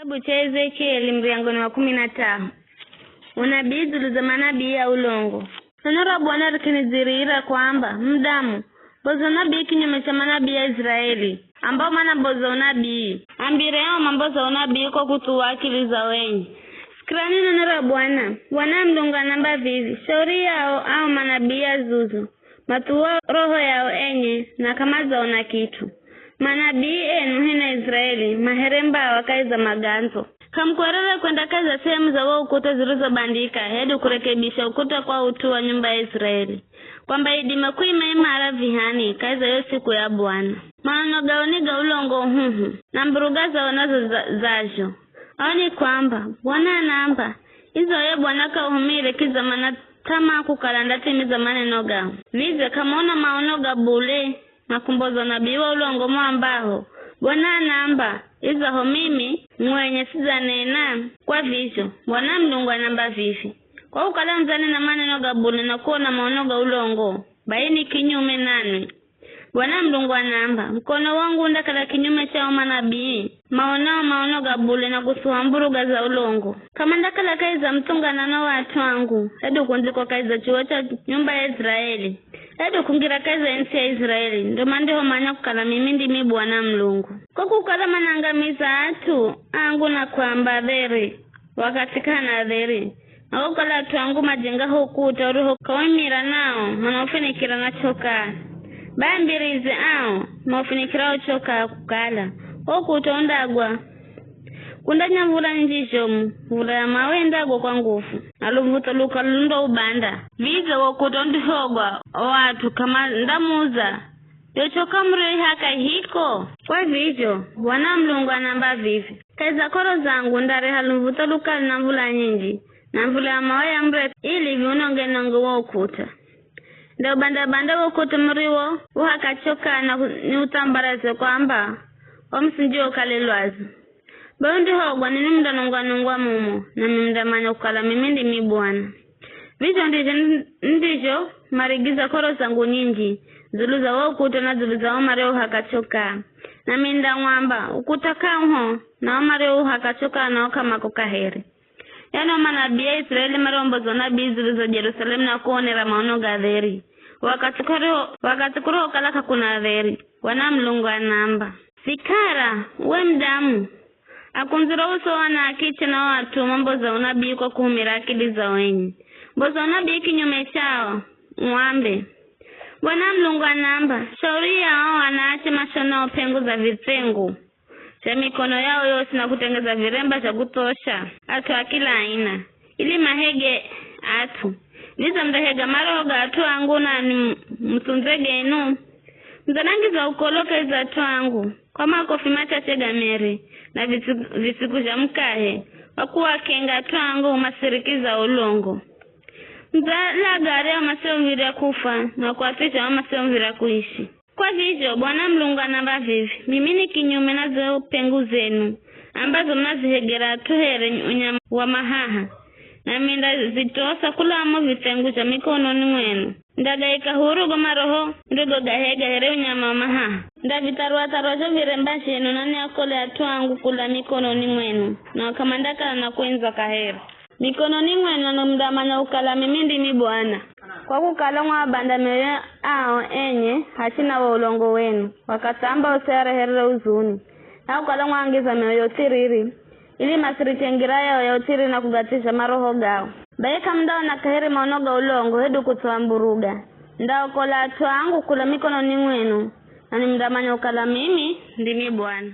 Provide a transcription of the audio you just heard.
Kitabu cha Ezekieli mlango wa 15. Unabii za manabii ya ulongo. Neno la Bwana likinizirira kwamba mdamu bozo nabii kinyume cha manabii ya Israeli ambao mana bozo unabii ambire yao mambozo unabii kwa kutuwa akili za wenye. Sikirani neno la Bwana. Bwana mdunga namba vivi shauri yao au manabii ya zuzu matuwa roho yao enye na kama zaona kitu. Manabii enu hina Israeli maheremba wakaiza maganzo kamkwarela kwenda kaza sehemu za wao ukuta zilizobandika hadi kurekebisha ukuta kwa utu wa nyumba ya Israeli kwamba idima kuima imara vihani kaza yo siku ya Bwana maana gaoniga ulongo na mburugaza wanazo zajo aoni kwamba Bwana anamba hizo ye Bwana kauhumile kizamana kama kukalanda timi zamane noga vize kama una maonoga bule makumbozo nabii wa ulongo mwambaho Bwana namba hizo ho mimi mwenye sizanena kwa visho Bwana mlungu namba vivi kwa ukala mzani na maneno gabule na kuona maonoga ulongo baini kinyume nani Bwana mlungu namba mkono wangu ndakala kinyume cha manabii maonoga bule na kusuhamburuga za ulongo kama ndakala kaiza mtunga na watu wangu hadi kunziko kaiza chuo cha nyumba ya Israeli hadi kungira kaiza nchi ya Israeli ndo mandeho manya kukala mimi ndimi Bwana mlungu kwa kukala manangamiza atu angu na kwamba dheri wakati kana dheri na kukala atu angu majenga hukuta uruho kawimira nao manaofinikira na choka bambirize ao maofinikira uchoka kukala okuta ondagwa kundanya mvula njisho mvula ya mawe ndagwa kwa ngufu aluvuta luka lundo ubanda vize wokuta ondihogwa watu kama ndamuza yochoka mrei haka hiko kwa vivyo Bwana mlungu namba vivi kaiza koro zangu ndare haluvuta luka na mvula nyingi na mvula ya mawe ya mre ili viunonge nongo wokuta ndio banda wokuta mriwo uhakachoka na ni utambaraze kwamba omsinjio kalelwazi bondi hogwa nini mndanongwa mumo na mndamanya ukala mimi ndimi Bwana vijo ndijo marigiza koro zangu nyingi zuluza wao ukuta na zuluza omareo hakachoka na minda mwamba ukutakanho na omareo hakachoka na kama kokaheri yana manabii ya Israeli marombozo nabii zuluza Jerusalem na kuonera maono gadheri wakatukuro kala kakuna dheri Bwana mlungu namba Sikara, we mdamu. Akunzira uso wana akiche na watu mambo za unabii kwa kuhumira akili za wenye. Boza unabii kinyume chao, mwambe. Bwana mlungu namba shauri yao wanaache mashona pengo za vitengu. Cha mikono yao yosi na kutengeza viremba cha kutosha. Atu akila aina. Ili mahege atu. Niza mdahega maroga atu anguna ni mtunzege inu. Mzanangiza ukoloka iza atu angu. Kwa makofi machache gamere na visiku ja mkahe wakuwa kenga twangu umasirikiza ulongo mzala gari ya masomvira kufa na kuatisha wa masomvira kuishi kwa vizyo Bwana mlungu namba vivi mimi ni kinyume na zeo pengu zenu ambazo mnazihegera tuhere unyama wa mahaha na minda zitosa kula amo vitengu cha mikononi mwenu ndagaika huru goma roho ndugo gahega here unyama wa mahaha ndavitarwa tarosho viremba shenu nani akole atuangu kula mikononi mwenu na wakamandaka na kuenza kahera mikononi mwenu na mdamanya ukala mimi ndimi Bwana kwa kukala mwabanda mewe ao enye hachina wa ulongo wenu wakatamba usere herre uzuni na ukala mwangiza mewe yotiriri ili masirichengira yao yotiri na kugatisha maroho gao baika mdao na kaheri maonoga ulongo hedu kutoa mburuga ndao kola atuangu kula mikononi mwenu na nimdamanya ukala mimi ndimi Bwana